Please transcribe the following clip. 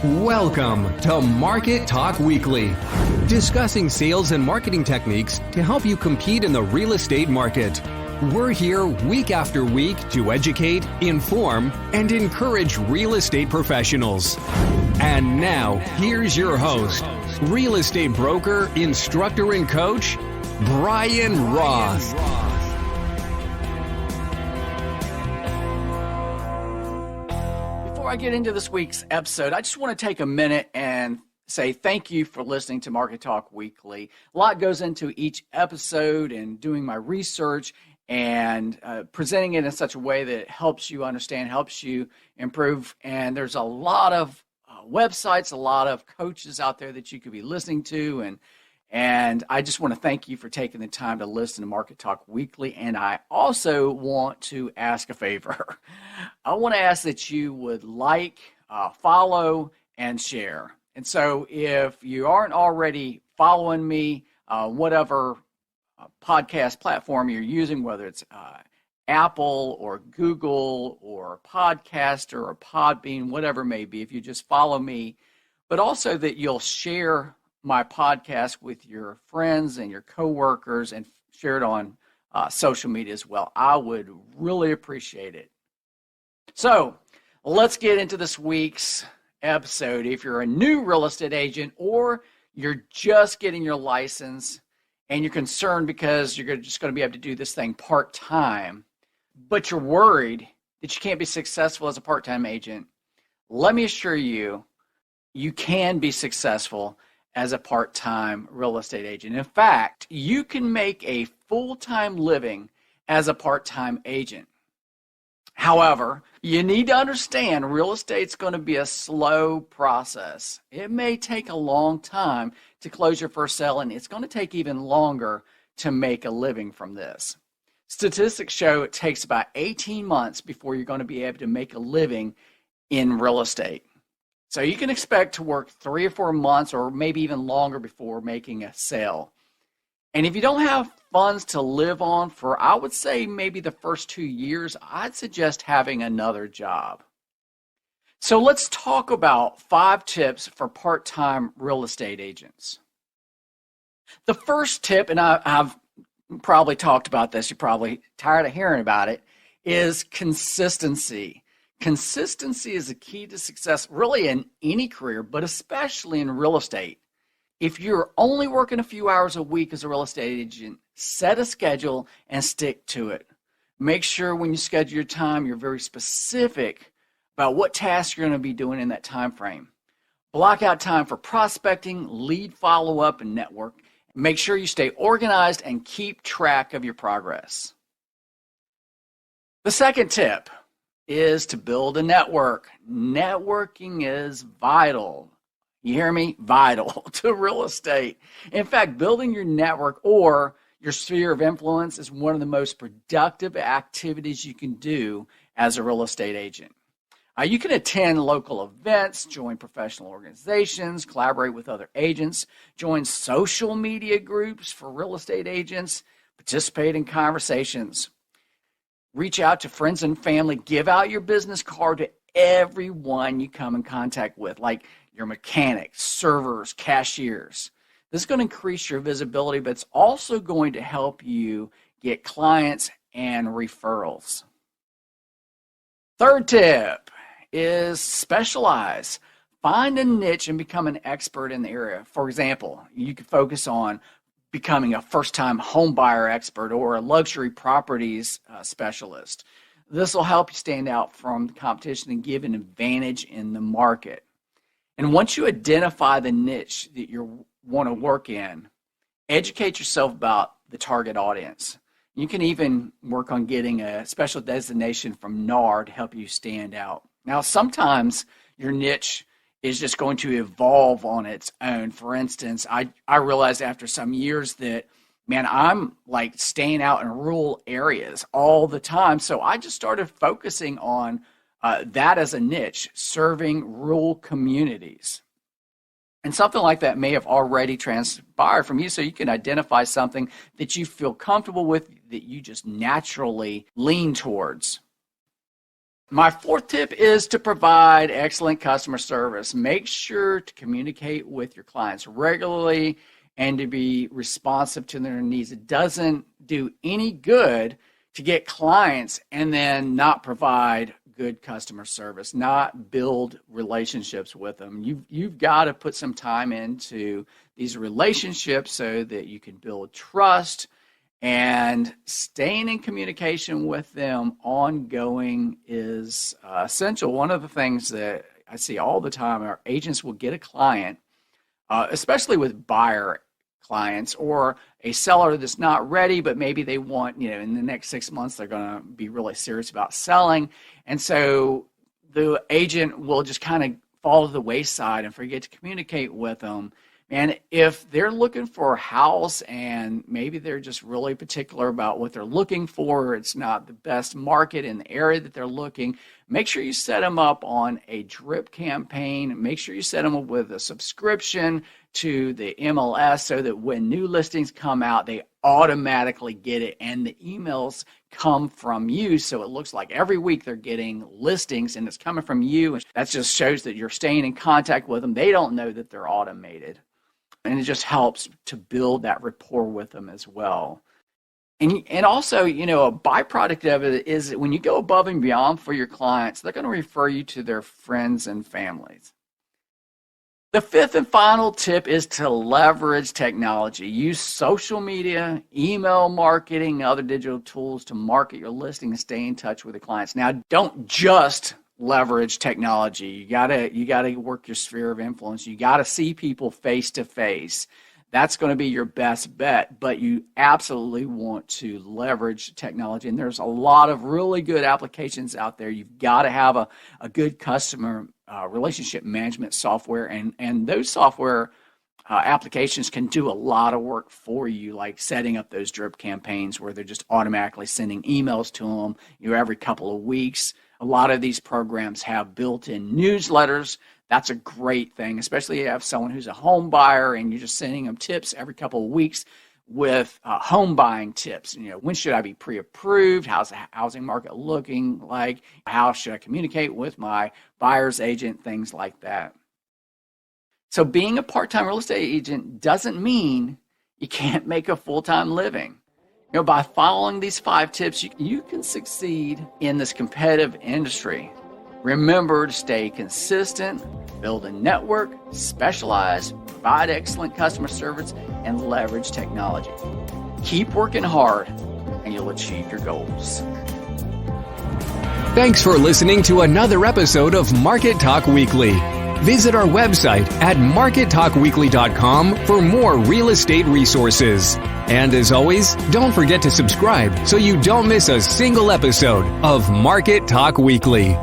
Welcome to Market Talk Weekly, discussing sales and marketing techniques to help you compete in the real estate market. We're here week after week to educate, inform, and encourage real estate professionals. And now, here's your host, real estate broker, instructor, and coach, Bryon Roth. Before I get into this week's episode, I just want to take a minute and say thank you for listening to Market Talk Weekly. A lot goes into each episode and doing my research and presenting it in such a way that it helps you understand, helps you improve. And there's a lot of websites, a lot of coaches out there that you could be listening to. And I just want to thank you for taking the time to listen to Market Talk Weekly. And I also want to ask a favor. I want to ask that you would like, follow, and share. And so if you aren't already following me, whatever podcast platform you're using, whether it's Apple or Google or Podcaster or Podbean, whatever it may be, if you just follow me, but also that you'll share my podcast with your friends and your coworkers and share it on social media as well. I would really appreciate it. So let's get into this week's episode. If you're a new real estate agent or you're just getting your license and you're concerned because you're just going to be able to do this thing part-time, but you're worried that you can't be successful as a part-time agent, let me assure you, you can be successful as a part-time real estate agent. In fact, you can make a full-time living as a part-time agent. However, you need to understand real estate's going to be a slow process. It may take a long time to close your first sale, and it's going to take even longer to make a living from this. Statistics show it takes about 18 months before you're going to be able to make a living in real estate. So you can expect to work 3 or 4 months or maybe even longer before making a sale. And if you don't have funds to live on for, I would say, maybe the first 2 years, I'd suggest having another job. So let's talk about 5 tips for part-time real estate agents. The first tip, and I've probably talked about this, you're probably tired of hearing about it, is consistency. Consistency is a key to success really in any career, but especially in real estate. If you're only working a few hours a week as a real estate agent, set a schedule and stick to it. Make sure when you schedule your time, you're very specific about what tasks you're going to be doing in that time frame. Block out time for prospecting, lead follow-up, and network. Make sure you stay organized and keep track of your progress. The second tip is to build a network. Networking is vital. You hear me? Vital to real estate. In fact, building your network or your sphere of influence is one of the most productive activities you can do as a real estate agent. You can attend local events, join professional organizations, collaborate with other agents, join social media groups for real estate agents, participate in conversations. Reach out to friends and family. Give out your business card to everyone you come in contact with, like your mechanics, servers, cashiers. This is going to increase your visibility, but it's also going to help you get clients and referrals. Third tip is specialize. Find a niche and become an expert in the area. For example, you could focus on becoming a first-time home buyer expert or a luxury properties specialist. This will help you stand out from the competition and give an advantage in the market. And once you identify the niche that you want to work in, educate yourself about the target audience. You can even work on getting a special designation from NAR to help you stand out. Now, sometimes your niche is just going to evolve on its own. For instance, I realized after some years that, man, I'm like staying out in rural areas all the time. So I just started focusing on that as a niche, serving rural communities. And something like that may have already transpired from you, so you can identify something that you feel comfortable with, that you just naturally lean towards. My fourth tip is to provide excellent customer service. Make sure to communicate with your clients regularly and to be responsive to their needs. It doesn't do any good to get clients and then not provide good customer service, not build relationships with them. You've got to put some time into these relationships so that you can build trust, and staying in communication with them ongoing is essential. One of the things that I see all the time, our agents will get a client, especially with buyer clients or a seller that's not ready, but maybe they want, in the next 6 months, they're going to be really serious about selling. And so the agent will just kind of fall to the wayside and forget to communicate with them. And if they're looking for a house and maybe they're just really particular about what they're looking for, it's not the best market in the area that they're looking, make sure you set them up on a drip campaign. Make sure you set them up with a subscription to the MLS so that when new listings come out, they automatically get it and the emails come from you. So it looks like every week they're getting listings and it's coming from you. That just shows that you're staying in contact with them. They don't know that they're automated. And it just helps to build that rapport with them as well. And also, a byproduct of it is that when you go above and beyond for your clients, they're going to refer you to their friends and families. The fifth and final tip is to leverage technology. Use social media, email marketing, and other digital tools to market your listing and stay in touch with the clients. Now, don't just leverage technology. You gotta work your sphere of influence. You gotta see people face to face. That's going to be your best bet, but you absolutely want to leverage technology. And there's a lot of really good applications out there. You've got to have a good customer relationship management software, and those software applications can do a lot of work for you, like setting up those drip campaigns where they're just automatically sending emails to them every couple of weeks. A lot of these programs have built-in newsletters. That's a great thing, especially if you have someone who's a home buyer and you're just sending them tips every couple of weeks with home buying tips. When should I be pre-approved? How's the housing market looking like? How should I communicate with my buyer's agent? Things like that. So being a part-time real estate agent doesn't mean you can't make a full-time living. By following these 5 tips, you can succeed in this competitive industry. Remember to stay consistent, build a network, specialize, provide excellent customer service, and leverage technology. Keep working hard, and you'll achieve your goals. Thanks for listening to another episode of Market Talk Weekly. Visit our website at markettalkweekly.com for more real estate resources. And as always, don't forget to subscribe so you don't miss a single episode of Market Talk Weekly.